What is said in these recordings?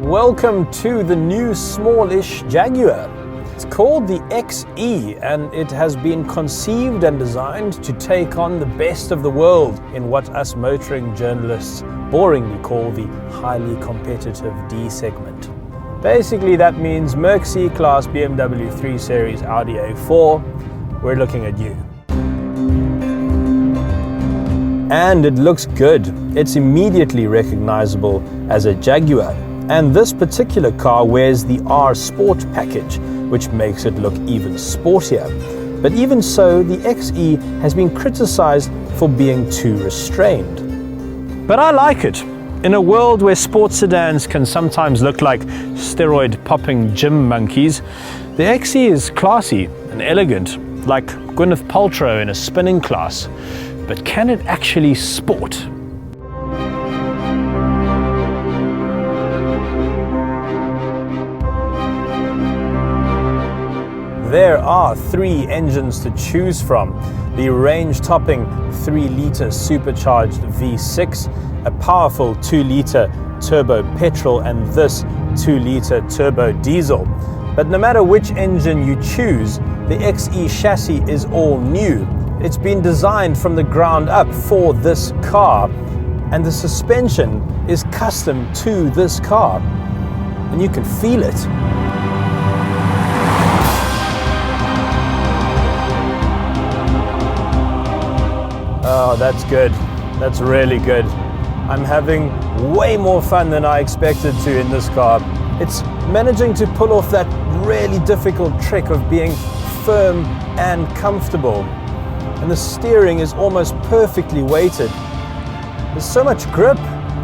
Welcome to the new smallish Jaguar. It's called the XE and it has been conceived and designed to take on the best of the world in what us motoring journalists boringly call the highly competitive D segment. Basically that means Merc C-Class, BMW 3 Series, Audi A4, we're looking at you. And it looks good. It's immediately recognizable as a Jaguar. And this particular car wears the R Sport package, which makes it look even sportier. But even so, the XE has been criticized for being too restrained. But I like it. In a world where sports sedans can sometimes look like steroid-popping gym monkeys, the XE is classy and elegant, like Gwyneth Paltrow in a spinning class. But can it actually sport? There are three engines to choose from. The range-topping 3-litre supercharged V6, a powerful 2-litre turbo petrol, and this 2-litre turbo diesel. But no matter which engine you choose, the XE chassis is all new. It's been designed from the ground up for this car, and the suspension is custom to this car, and you can feel it. Oh, that's good. That's really good. I'm having way more fun than I expected to in this car. It's managing to pull off that really difficult trick of being firm and comfortable. And the steering is almost perfectly weighted. There's so much grip.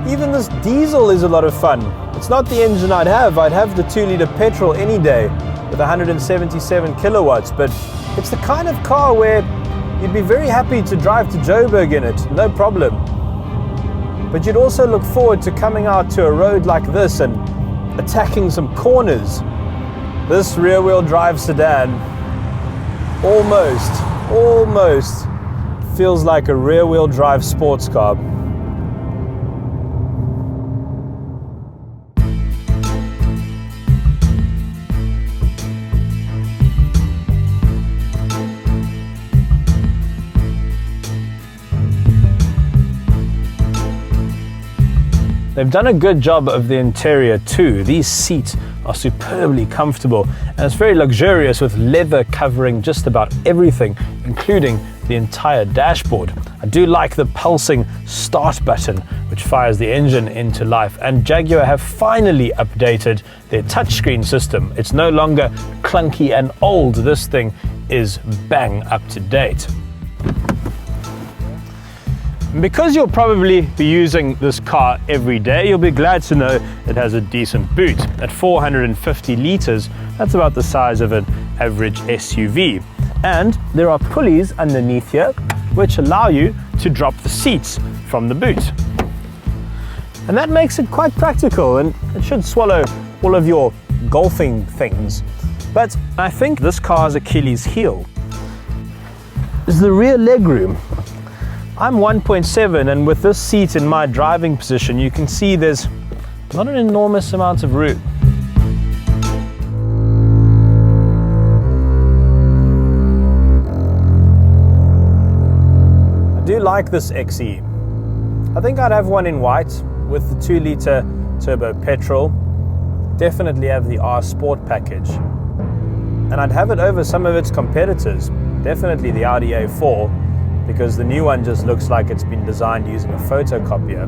Even this diesel is a lot of fun. It's not the engine I'd have the 2-litre petrol any day with 177 kilowatts, but it's the kind of car where you'd be very happy to drive to Joburg in it, no problem. But you'd also look forward to coming out to a road like this and attacking some corners. This rear-wheel drive sedan almost feels like a rear-wheel drive sports car. They've done a good job of the interior too. These seats are superbly comfortable and it's very luxurious with leather covering just about everything, including the entire dashboard. I do like the pulsing start button which fires the engine into life, and Jaguar have finally updated their touchscreen system. It's no longer clunky and old. This thing is bang up to date. Because you'll probably be using this car every day, you'll be glad to know it has a decent boot. At 450 litres, that's about the size of an average SUV. And there are pulleys underneath here which allow you to drop the seats from the boot. And that makes it quite practical, and it should swallow all of your golfing things. But I think this car's Achilles heel is the rear legroom. I'm 1.7, and with this seat in my driving position, you can see there's not an enormous amount of room. I do like this XE. I think I'd have one in white with the 2-litre turbo petrol. Definitely have the R Sport package. And I'd have it over some of its competitors. Definitely the Audi A4. Because the new one just looks like it's been designed using a photocopier.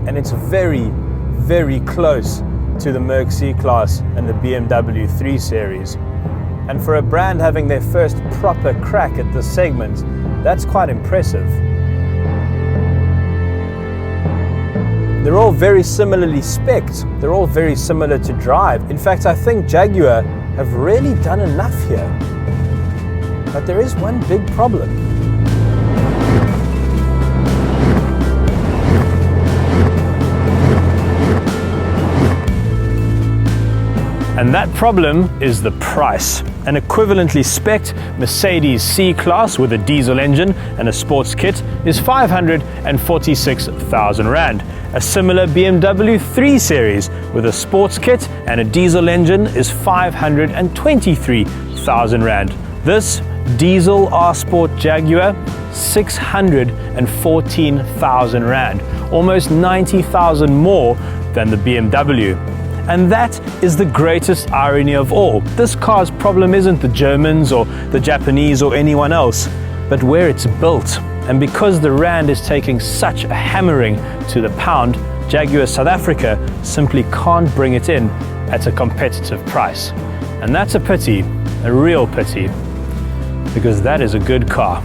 And it's very, very close to the Merc C-Class and the BMW 3 Series. And for a brand having their first proper crack at this segment, that's quite impressive. They're all very similarly spec'd. They're all very similar to drive. In fact, I think Jaguar have really done enough here. But there is one big problem. And that problem is the price. An equivalently spec'd Mercedes C-Class with a diesel engine and a sports kit is 546,000 Rand. A similar BMW 3 Series with a sports kit and a diesel engine is 523,000 Rand. This diesel R-Sport Jaguar, 614,000 Rand, almost 90,000 more than the BMW. And that is the greatest irony of all. This car's problem isn't the Germans or the Japanese or anyone else, but where it's built. And because the Rand is taking such a hammering to the pound, Jaguar South Africa simply can't bring it in at a competitive price. And that's a pity, a real pity, because that is a good car.